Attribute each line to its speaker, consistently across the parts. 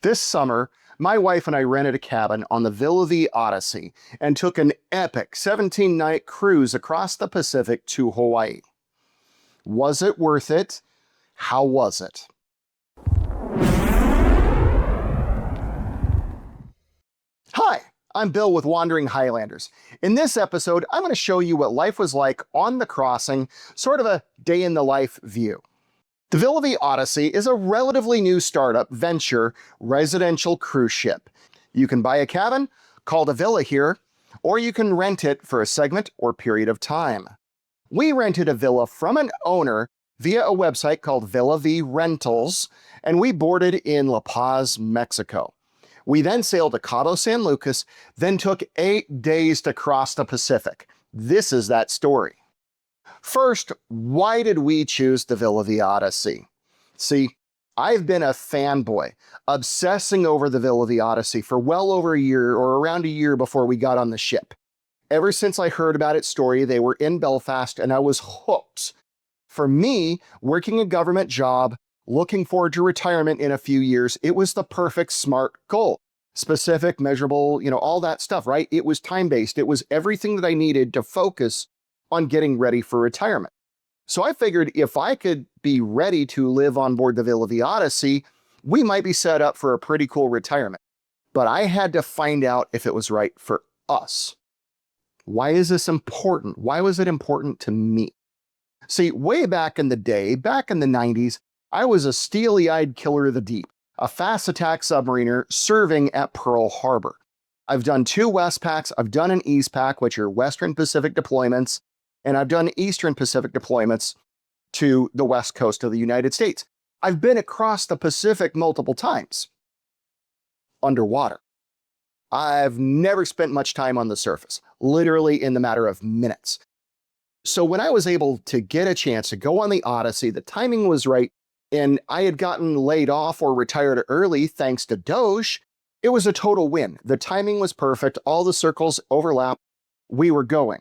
Speaker 1: This summer, my wife and I rented a cabin on the Villa V Odyssey and took an epic 17-night cruise across the Pacific to Hawaii. Was it worth it? How was it? Hi, I'm Bill with Wandering Highlanders. In this episode, I'm going to show you what life was like on the crossing, sort of a day-in-the-life view. The Villa Vie Odyssey is a relatively new startup venture residential cruise ship. You can buy a cabin, called a villa here, or you can rent it for a segment or period of time. We rented a villa from an owner via a website called Villa V Rentals, and we boarded in La Paz, Mexico. We then sailed to Cabo San Lucas, then took 8 days to cross the Pacific. This is that story. First, why did we choose the Villa Vie Odyssey? See, I've been a fanboy, obsessing over the Villa Vie Odyssey for well over a year or around a year before we got on the ship. Ever since I heard about its story, they were in Belfast and I was hooked. For me, working a government job, looking forward to retirement in a few years, it was the perfect SMART goal. Specific, measurable, all that stuff, right? It was time-based. It was everything that I needed to focus on getting ready for retirement. So I figured if I could be ready to live on board the Villa Vie Odyssey, we might be set up for a pretty cool retirement. But I had to find out if it was right for us. Why is this important? Why was it important to me? See, way back in the day, back in the 90s, I was a steely-eyed killer of the deep, a fast attack submariner serving at Pearl Harbor. I've done 2 Westpacks, I've done an Eastpack, which are Western Pacific deployments, and I've done Eastern Pacific deployments to the West Coast of the United States. I've been across the Pacific multiple times, underwater. I've never spent much time on the surface, literally in the matter of minutes. So when I was able to get a chance to go on the Odyssey, the timing was right, and I had gotten laid off or retired early thanks to Doge, it was a total win. The timing was perfect, all the circles overlap, we were going.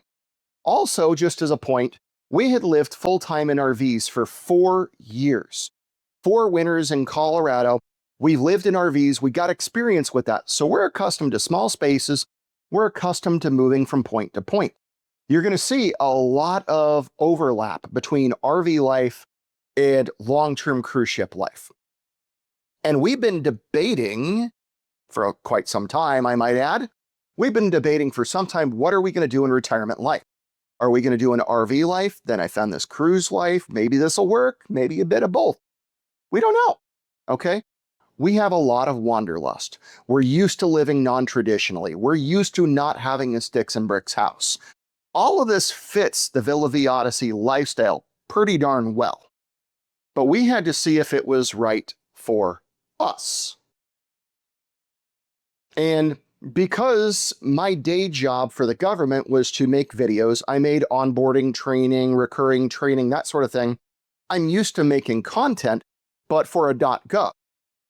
Speaker 1: Also, just as a point, we had lived full-time in RVs for 4 years. 4 winters in Colorado. We lived in RVs, we got experience with that. So we're accustomed to small spaces, we're accustomed to moving from point to point. You're going to see a lot of overlap between RV life and long-term cruise ship life. And we've been debating for quite some time, I might add. We've been debating for some time, what are we going to do in retirement life? Are we going to do an RV life? Then I found this cruise life. Maybe this will work. Maybe a bit of both. We don't know. Okay? We have a lot of wanderlust. We're used to living non-traditionally. We're used to not having a sticks and bricks house. All of this fits the Villa Vie Odyssey lifestyle pretty darn well. But we had to see if it was right for us. And because my day job for the government was to make videos, I made onboarding training, recurring training, that sort of thing. I'm used to making content, but for a .gov.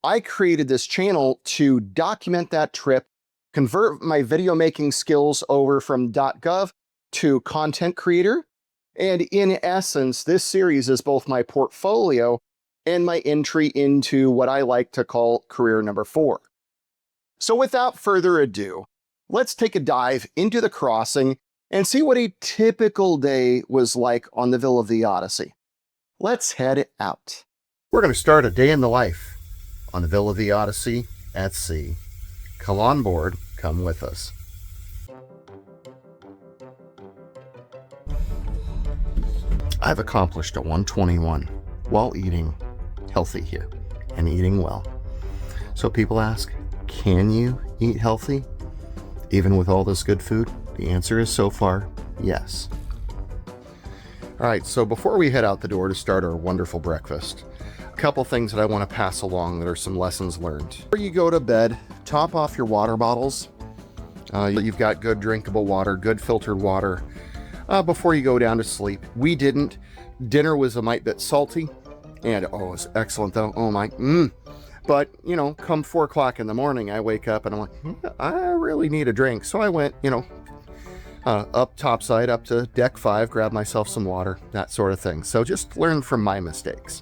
Speaker 1: I created this channel to document that trip, convert my video making skills over from .gov to content creator. And in essence, this series is both my portfolio and my entry into what I like to call career number 4. So without further ado, let's take a dive into the crossing and see what a typical day was like on the Villa Vie Odyssey. Let's head out. We're going to start a day in the life on the Villa Vie Odyssey at sea. Come on board, come with us. I've accomplished a 121 while eating healthy here and eating well. So people ask, can you eat healthy even with all this good food? The answer is so far, yes. All right, so before we head out the door to start our wonderful breakfast, a couple things that I want to pass along that are some lessons learned. Before you go to bed, top off your water bottles. You've got good drinkable water, good filtered water. Before you go down to sleep. We didn't. Dinner was a mite bit salty, and oh, it was excellent though. Oh my, But, come 4 o'clock in the morning, I wake up and I'm like, I really need a drink. So I went, up topside, up to deck 5, grab myself some water, that sort of thing. So just learn from my mistakes.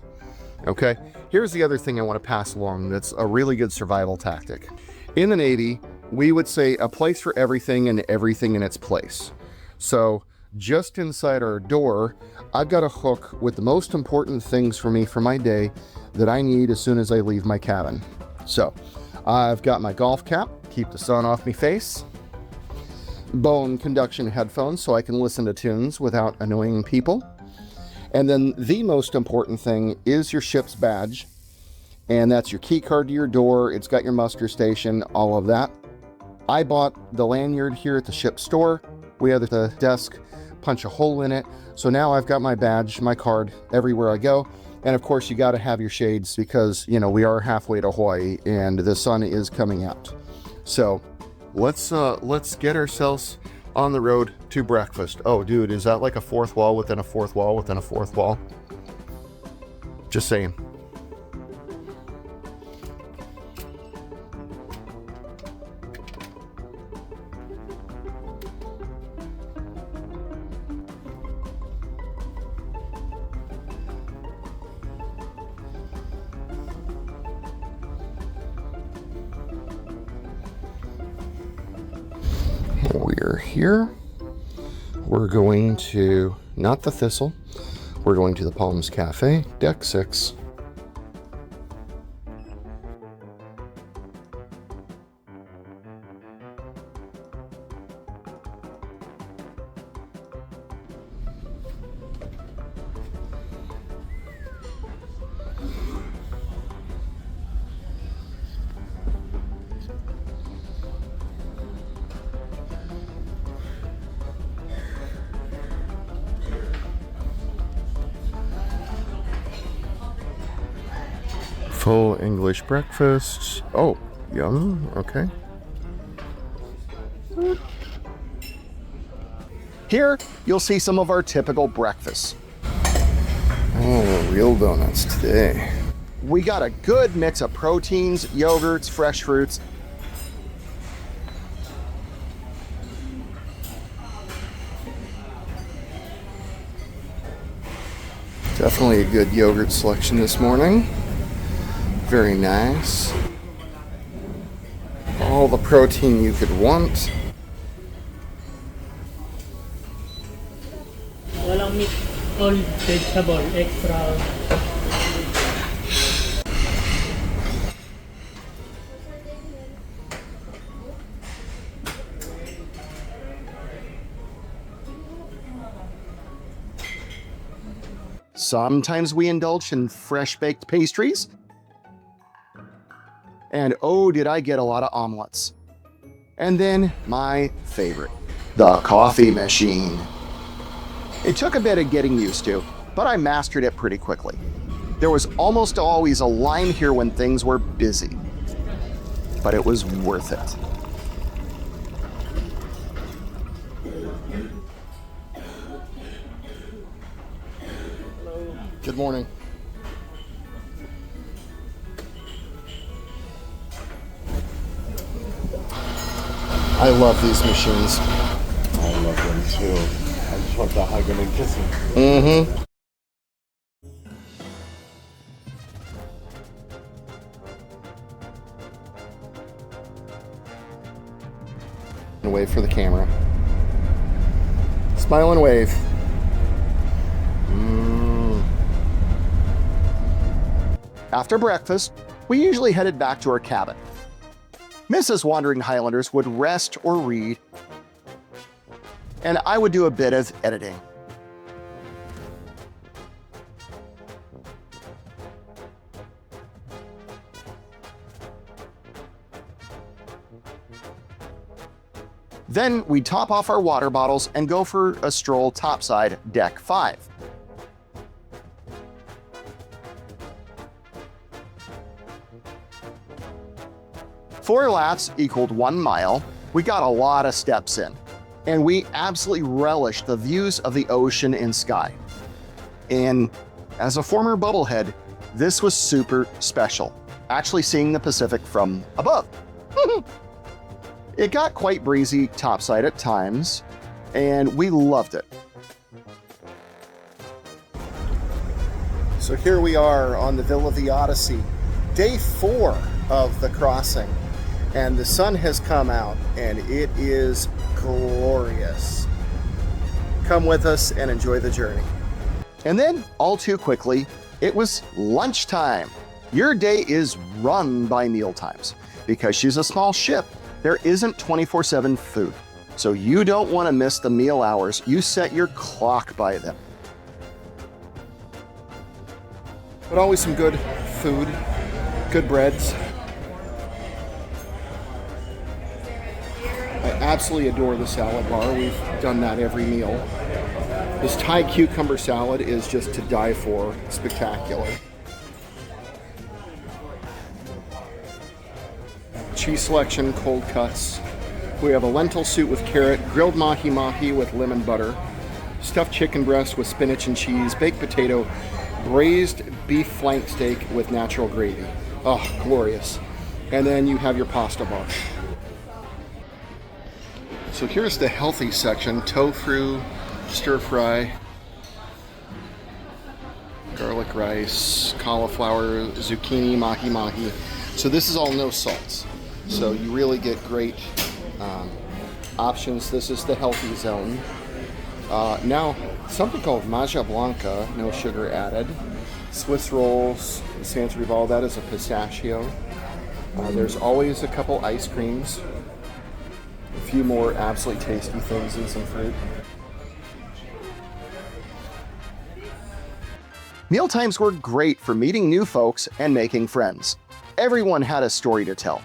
Speaker 1: Okay? Here's the other thing I want to pass along that's a really good survival tactic. In the Navy, we would say a place for everything and everything in its place. So just inside our door, I've got a hook with the most important things for me for my day that I need as soon as I leave my cabin. So I've got my golf cap, keep the sun off my face, bone conduction headphones so I can listen to tunes without annoying people. And then the most important thing is your ship's badge. And that's your key card to your door. It's got your muster station, all of that. I bought the lanyard here at the ship store. We have the desk, punch a hole in it. So now I've got my badge, my card everywhere I go. And of course you got to have your shades because, you know, we are halfway to Hawaii and the sun is coming out. So let's get ourselves on the road to breakfast. Oh, dude, is that like a fourth wall within a fourth wall within a fourth wall? Just saying. We're here. We're going to, not the Thistle, we're going to the Palms Cafe, Deck 6. Full English breakfast. Oh, yum. Okay. Here, you'll see some of our typical breakfasts. Oh, real donuts today. We got a good mix of proteins, yogurts, fresh fruits. Definitely a good yogurt selection this morning. Very nice. All the protein you could want.
Speaker 2: Walang meat, all vegetable, extra.
Speaker 1: Sometimes we indulge in fresh baked pastries. And oh, did I get a lot of omelets. And then my favorite, the coffee machine. It took a bit of getting used to, but I mastered it pretty quickly. There was almost always a line here when things were busy, but it was worth it. Good morning. I love these machines.
Speaker 3: I love them too. I just want to hug them and kiss them.
Speaker 1: Mm-hmm. And wave for the camera. Smile and wave. After breakfast, we usually headed back to our cabin. Mrs. Wandering Highlanders would rest or read, and I would do a bit of editing. Then we'd top off our water bottles and go for a stroll topside Deck 5. Four laps equaled 1 mile. We got a lot of steps in, and we absolutely relished the views of the ocean and sky. And as a former bubblehead, this was super special, actually seeing the Pacific from above. It got quite breezy topside at times, and we loved it. So here we are on the Villa V Odyssey, day 4 of the crossing, and the sun has come out and it is glorious. Come with us and enjoy the journey. And then, all too quickly, it was lunchtime. Your day is run by meal times. Because she's a small ship, there isn't 24/7 food. So you don't want to miss the meal hours. You set your clock by them. But always some good food, good breads. I absolutely adore the salad bar. We've done that every meal. This Thai cucumber salad is just to die for. Spectacular. Cheese selection, cold cuts. We have a lentil soup with carrot, grilled mahi-mahi with lemon butter, stuffed chicken breast with spinach and cheese, baked potato, braised beef flank steak with natural gravy. Oh, glorious. And then you have your pasta bar. So here's the healthy section: tofu, stir fry, garlic rice, cauliflower, zucchini, mahi-mahi. So this is all no salts. So you really get great options. This is the healthy zone. Now, something called Maja Blanca, no sugar added. Swiss rolls, Sans Rival, that is a pistachio. There's always a couple ice creams. A few more absolutely tasty things and some fruit. Mealtimes were great for meeting new folks and making friends. Everyone had a story to tell.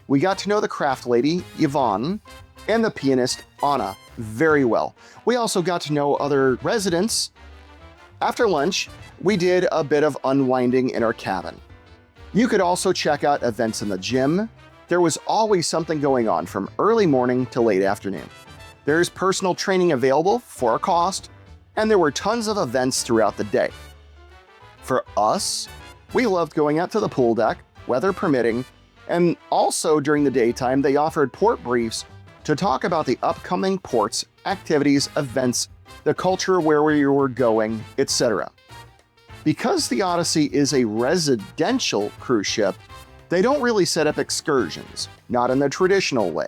Speaker 1: We got to know the craft lady, Yvonne, and the pianist, Anna, very well. We also got to know other residents. After lunch, we did a bit of unwinding in our cabin. You could also check out events in the gym. There was always something going on from early morning to late afternoon. There's personal training available for a cost, and there were tons of events throughout the day. For us, we loved going out to the pool deck, weather permitting, and also during the daytime, they offered port briefs to talk about the upcoming ports, activities, events, the culture where we were going, etc. Because the Odyssey is a residential cruise ship, they don't really set up excursions, not in the traditional way.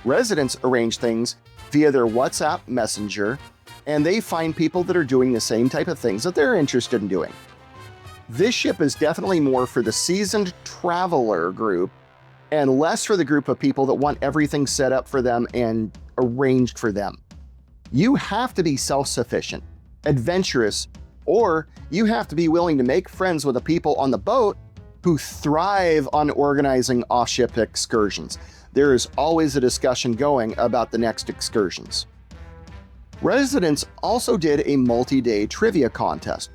Speaker 1: Residents arrange things via their WhatsApp messenger, and they find people that are doing the same type of things that they're interested in doing. This ship is definitely more for the seasoned traveler group and less for the group of people that want everything set up for them and arranged for them. You have to be self-sufficient, adventurous, or you have to be willing to make friends with the people on the boat who thrive on organizing off-ship excursions. There is always a discussion going about the next excursions. Residents also did a multi-day trivia contest.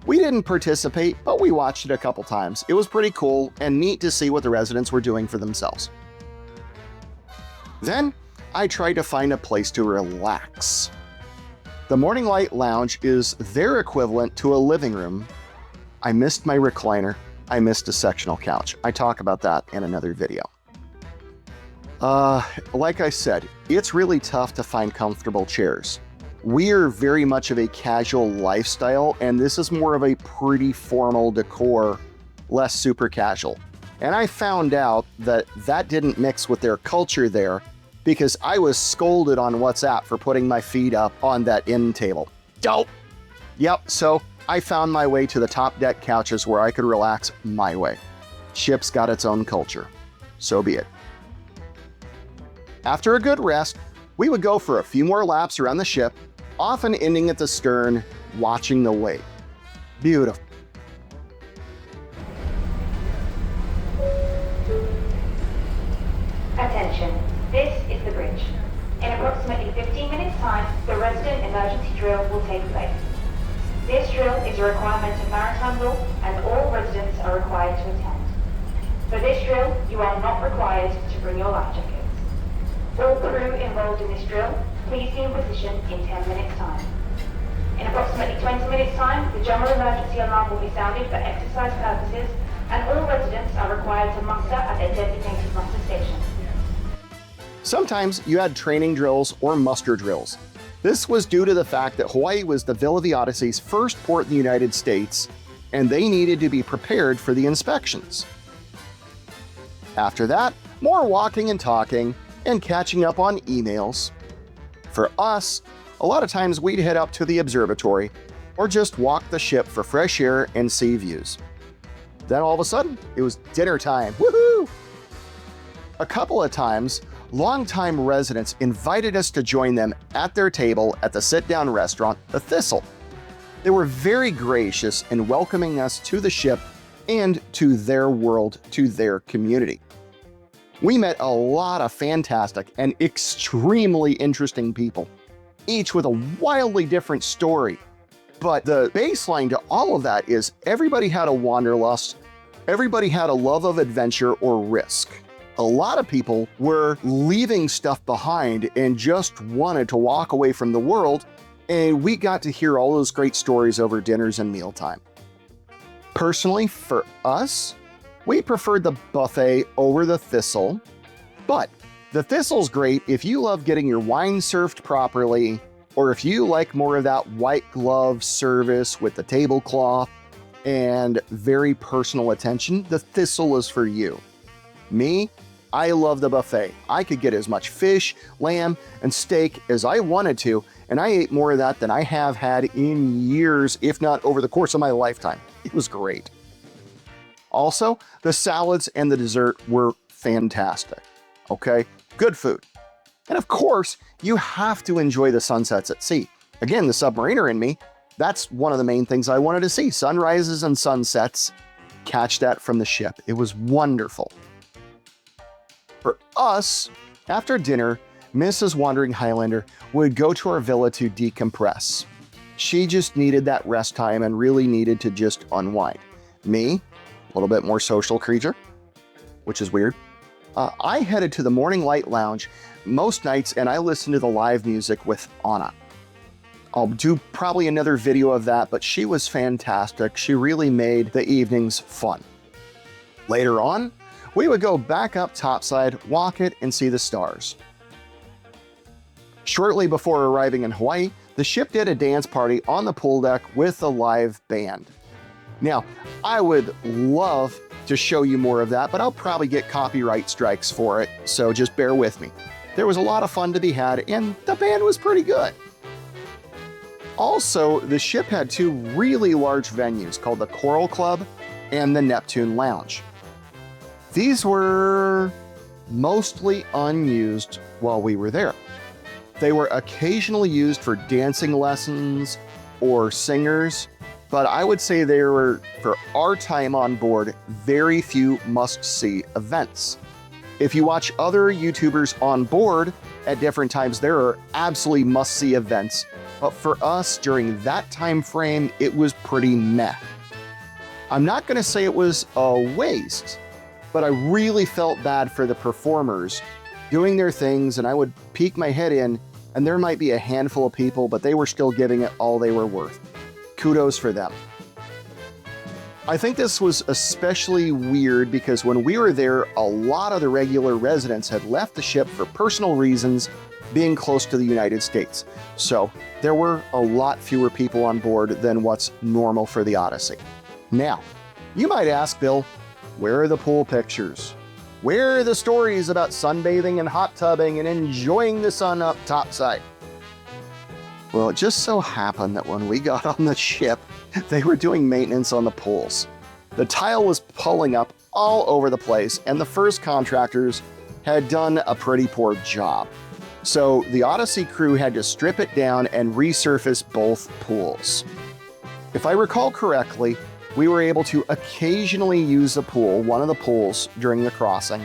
Speaker 1: We didn't participate, but we watched it a couple times. It was pretty cool and neat to see what the residents were doing for themselves. Then, I tried to find a place to relax. The Morning Light Lounge is their equivalent to a living room. I missed my recliner. I missed a sectional couch. I talk about that in another video. Like I said, it's really tough to find comfortable chairs. We're very much of a casual lifestyle, and this is more of a pretty formal decor, less super casual. And I found out that that didn't mix with their culture there because I was scolded on WhatsApp for putting my feet up on that end table. Dope! Yep, so I found my way to the top deck couches where I could relax my way. Ship's got its own culture. So be it. After a good rest, we would go for a few more laps around the ship, often ending at the stern, watching the wake. Beautiful.
Speaker 4: Attention, this is the bridge. In approximately 15 minutes' time, the resident emergency drill will take place. This drill is a requirement of maritime law and all residents are required to attend. For this drill, you are not required to bring your life jackets. All crew involved in this drill, please be in position in 10 minutes' time. In approximately 20 minutes' time, the general emergency alarm will be sounded for exercise purposes, and all residents are required to muster at their designated muster station.
Speaker 1: Sometimes you had training drills or muster drills. This was due to the fact that Hawaii was the Villa Vie Odyssey's first port in the United States, and they needed to be prepared for the inspections. After that, more walking and talking and catching up on emails. For us, a lot of times we'd head up to the observatory or just walk the ship for fresh air and sea views. Then all of a sudden, it was dinner time. Woohoo! A couple of times, longtime residents invited us to join them at their table at the sit-down restaurant, The Thistle. They were very gracious in welcoming us to the ship and to their world, to their community. We met a lot of fantastic and extremely interesting people, each with a wildly different story. But the baseline to all of that is everybody had a wanderlust, everybody had a love of adventure or risk. A lot of people were leaving stuff behind and just wanted to walk away from the world, and we got to hear all those great stories over dinners and mealtime. Personally, for us, we preferred the buffet over the Thistle, but the Thistle's great if you love getting your wine served properly, or if you like more of that white glove service with the tablecloth and very personal attention. The Thistle is for you. Me, I love the buffet. I could get as much fish, lamb, and steak as I wanted to, and I ate more of that than I have had in years, if not over the course of my lifetime. It was great. Also, the salads and the dessert were fantastic. Okay, good food. And of course, you have to enjoy the sunsets at sea. Again, the submariner in me, that's one of the main things I wanted to see. Sunrises and sunsets. Catch that from the ship. It was wonderful. For us, after dinner, Mrs. Wandering Highlander would go to our villa to decompress. She just needed that rest time and really needed to just unwind. Me, a little bit more social creature, which is weird. I headed to the Morning Light Lounge most nights and I listened to the live music with Anna. I'll do probably another video of that, but she was fantastic. She really made the evenings fun. Later on, we would go back up topside, walk it, and see the stars. Shortly before arriving in Hawaii, the ship did a dance party on the pool deck with a live band. Now, I would love to show you more of that, but I'll probably get copyright strikes for it, so just bear with me. There was a lot of fun to be had, and the band was pretty good. Also, the ship had two really large venues called the Coral Club and the Neptune Lounge. These were mostly unused while we were there. They were occasionally used for dancing lessons or singers, but I would say they were, for our time on board, very few must-see events. If you watch other YouTubers on board at different times, there are absolutely must-see events, but for us during that time frame, it was pretty meh. I'm not going to say it was a waste, but I really felt bad for the performers doing their things, and I would peek my head in, and there might be a handful of people, but they were still giving it all they were worth. Kudos for them. I think this was especially weird because when we were there, a lot of the regular residents had left the ship for personal reasons, being close to the United States. So there were a lot fewer people on board than what's normal for the Odyssey. Now, you might ask, Bill, where are the pool pictures? Where are the stories about sunbathing and hot tubbing and enjoying the sun up topside? Well, it just so happened that when we got on the ship, they were doing maintenance on the pools. The tile was pulling up all over the place, and the first contractors had done a pretty poor job. So the Odyssey crew had to strip it down and resurface both pools. If I recall correctly, we were able to occasionally use a pool, one of the pools, during the crossing,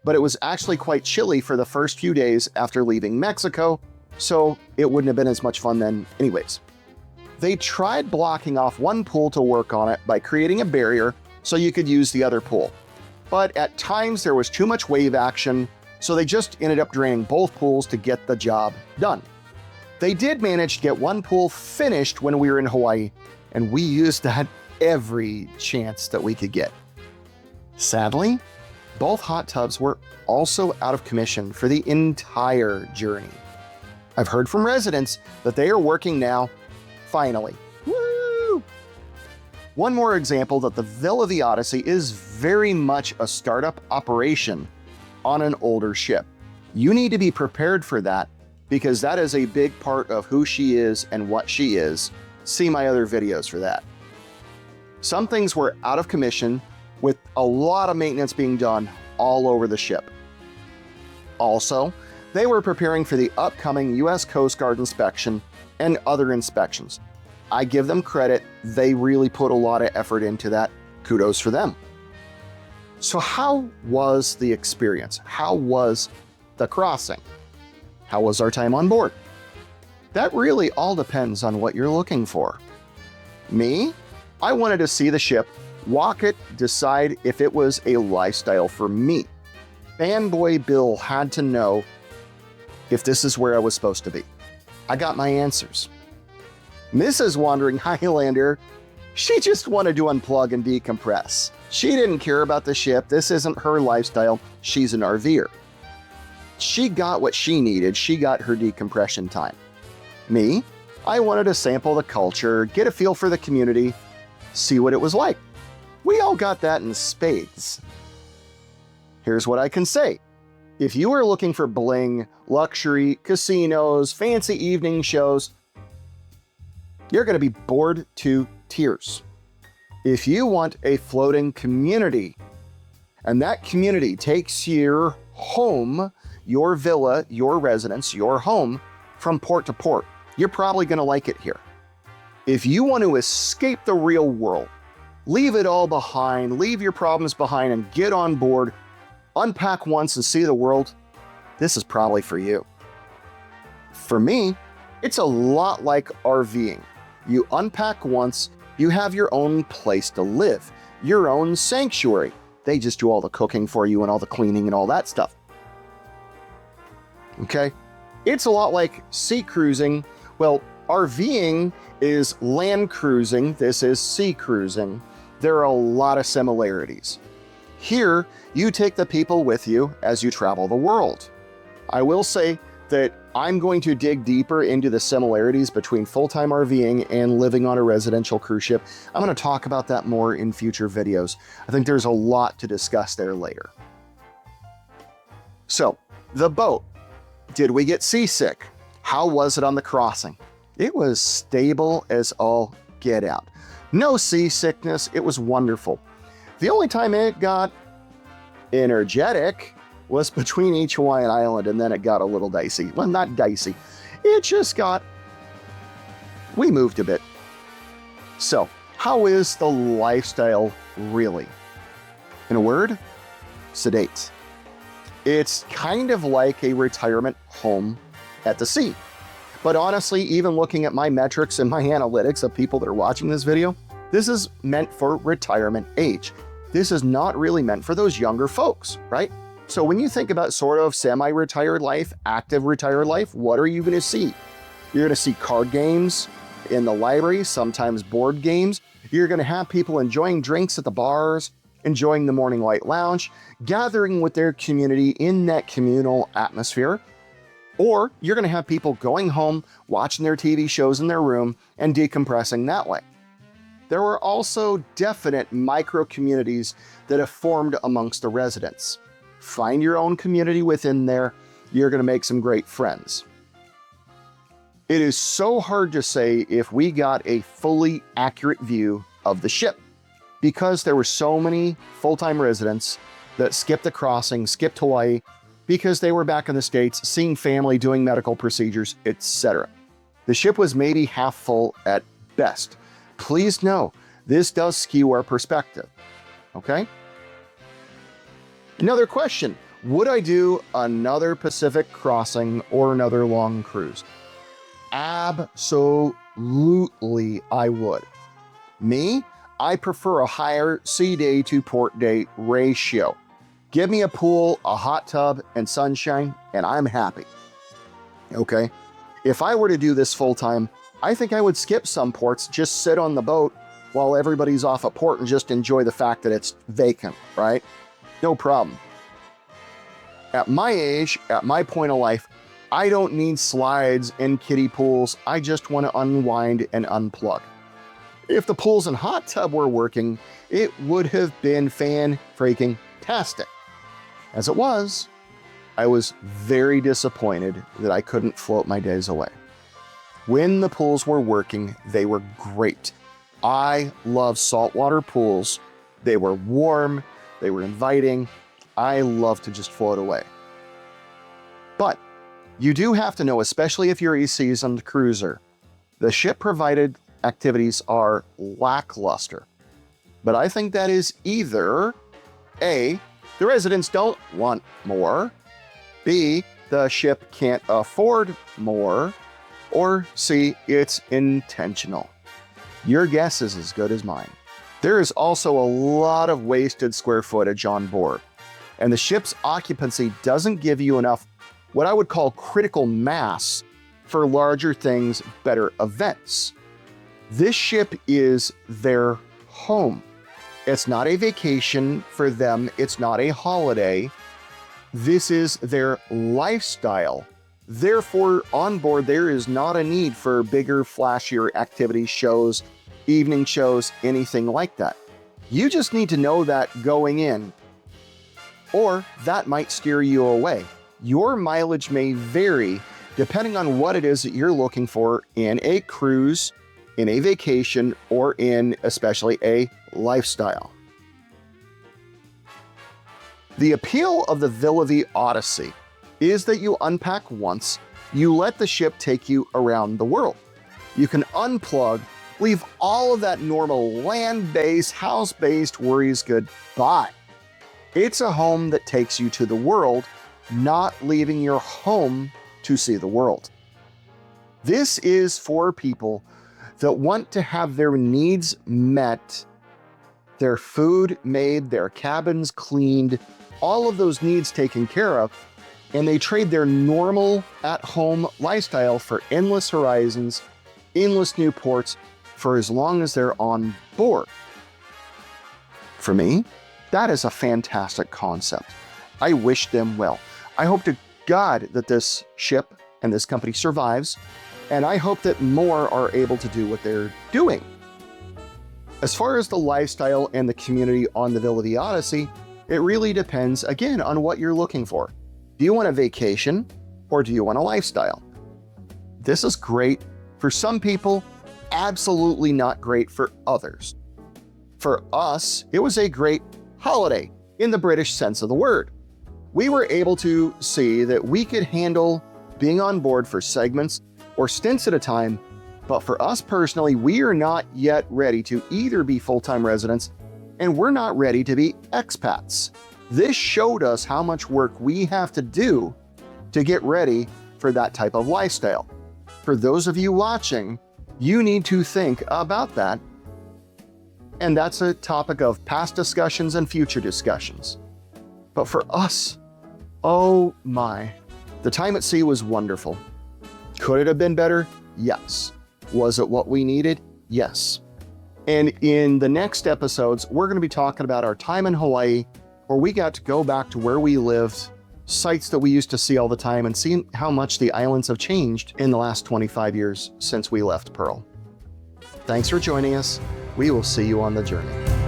Speaker 1: but it was actually quite chilly for the first few days after leaving Mexico, so it wouldn't have been as much fun then anyways. They tried blocking off one pool to work on it by creating a barrier so you could use the other pool. But at times there was too much wave action, so they just ended up draining both pools to get the job done. They did manage to get one pool finished when we were in Hawaii, and we used that every chance that we could get. Sadly, both hot tubs were also out of commission for the entire journey. I've heard from residents that they are working now, finally. Woo! One more example that the Villa V Odyssey is very much a startup operation on an older ship. You need to be prepared for that because that is a big part of who she is and what she is. See my other videos for that. Some things were out of commission with a lot of maintenance being done all over the ship. Also, they were preparing for the upcoming US Coast Guard inspection and other inspections. I give them credit, they really put a lot of effort into that. Kudos for them. So how was the experience? How was the crossing? How was our time on board? That really all depends on what you're looking for. Me? I wanted to see the ship, walk it, decide if it was a lifestyle for me. Fanboy Bill had to know if this is where I was supposed to be. I got my answers. Mrs. Wandering Highlander, she just wanted to unplug and decompress. She didn't care about the ship. This isn't her lifestyle. She's an RVer. She got what she needed. She got her decompression time. Me, I wanted to sample the culture, get a feel for the community, see what it was like. We all got that in spades. Here's what I can say. If you are looking for bling, luxury, casinos, fancy evening shows, you're going to be bored to tears. If you want a floating community, and that community takes your home, your villa, your residence, your home from port to port, you're probably going to like it here. If you want to escape the real world, leave it all behind, leave your problems behind and get on board, unpack once and see the world, this is probably for you. For me, it's a lot like RVing. You unpack once, you have your own place to live, your own sanctuary. They just do all the cooking for you and all the cleaning and all that stuff. Okay? It's a lot like sea cruising. Well, RVing is land cruising. This is sea cruising. There are a lot of similarities. Here, you take the people with you as you travel the world. I will say that I'm going to dig deeper into the similarities between full-time RVing and living on a residential cruise ship. I'm going to talk about that more in future videos. I think there's a lot to discuss there later. So, the boat. Did we get seasick? How was it on the crossing? It was stable as all get out. No seasickness. It was wonderful. The only time it got energetic was between each Hawaiian island, and then it got a little dicey. Well, not dicey. It just got... we moved a bit. So, how is the lifestyle really? In a word, sedate. It's kind of like a retirement home at the sea. But honestly, even looking at my metrics and my analytics of people that are watching this video, this is meant for retirement age. This is not really meant for those younger folks, right? So when you think about sort of semi-retired life, active retired life, what are you going to see? You're going to see card games in the library, sometimes board games. You're going to have people enjoying drinks at the bars, enjoying the morning light lounge, gathering with their community in that communal atmosphere. Or you're going to have people going home, watching their TV shows in their room and decompressing that way. There were also definite micro-communities that have formed amongst the residents. Find your own community within there. You're going to make some great friends. It is so hard to say if we got a fully accurate view of the ship because there were so many full-time residents that skipped the crossing, skipped Hawaii, because they were back in the States, seeing family, doing medical procedures, etc. The ship was maybe half full at best. Please know, this does skew our perspective, okay? Another question, would I do another Pacific crossing or another long cruise? Absolutely, I would. Me, I prefer a higher sea day to port day ratio. Give me a pool, a hot tub, and sunshine, and I'm happy. Okay? If I were to do this full time, I think I would skip some ports, just sit on the boat while everybody's off at port and just enjoy the fact that it's vacant, right? No problem. At my age, at my point of life, I don't need slides and kiddie pools. I just want to unwind and unplug. If the pools and hot tub were working, it would have been fan-freaking-tastic. As it was, I was very disappointed that I couldn't float my days away. When the pools were working, they were great. I love saltwater pools. They were warm, they were inviting. I love to just float away. But you do have to know, especially if you're a seasoned cruiser, the ship-provided activities are lackluster. But I think that is either A, the residents don't want more, B, the ship can't afford more, or C, it's intentional. Your guess is as good as mine. There is also a lot of wasted square footage on board, and the ship's occupancy doesn't give you enough what I would call critical mass for larger things, better events. This ship is their home. It's not a vacation for them. It's not a holiday. This is their lifestyle. Therefore, on board, there is not a need for bigger, flashier activity shows, evening shows, anything like that. You just need to know that going in, or that might steer you away. Your mileage may vary depending on what it is that you're looking for in a cruise, in a vacation, or in especially a lifestyle. The appeal of the Villa Vie Odyssey is that you unpack once, you let the ship take you around the world. You can unplug, leave all of that normal land-based, house-based worries goodbye. It's a home that takes you to the world, not leaving your home to see the world. This is for people that want to have their needs met, their food made, their cabins cleaned, all of those needs taken care of, and they trade their normal at-home lifestyle for endless horizons, endless new ports, for as long as they're on board. For me, that is a fantastic concept. I wish them well. I hope to God that this ship and this company survives, and I hope that more are able to do what they're doing. As far as the lifestyle and the community on the Villa Vie Odyssey, it really depends, again, on what you're looking for. Do you want a vacation or do you want a lifestyle? This is great for some people, absolutely not great for others. For us, it was a great holiday in the British sense of the word. We were able to see that we could handle being on board for segments or stints at a time, but for us personally, we are not yet ready to either be full-time residents and we're not ready to be expats. This showed us how much work we have to do to get ready for that type of lifestyle. For those of you watching, you need to think about that. And that's a topic of past discussions and future discussions. But for us, oh my, the time at sea was wonderful. Could it have been better? Yes. Was it what we needed? Yes. And in the next episodes, we're going to be talking about our time in Hawaii, where we got to go back to where we lived, sites that we used to see all the time, and see how much the islands have changed in the last 25 years since we left Pearl. Thanks for joining us. We will see you on the journey.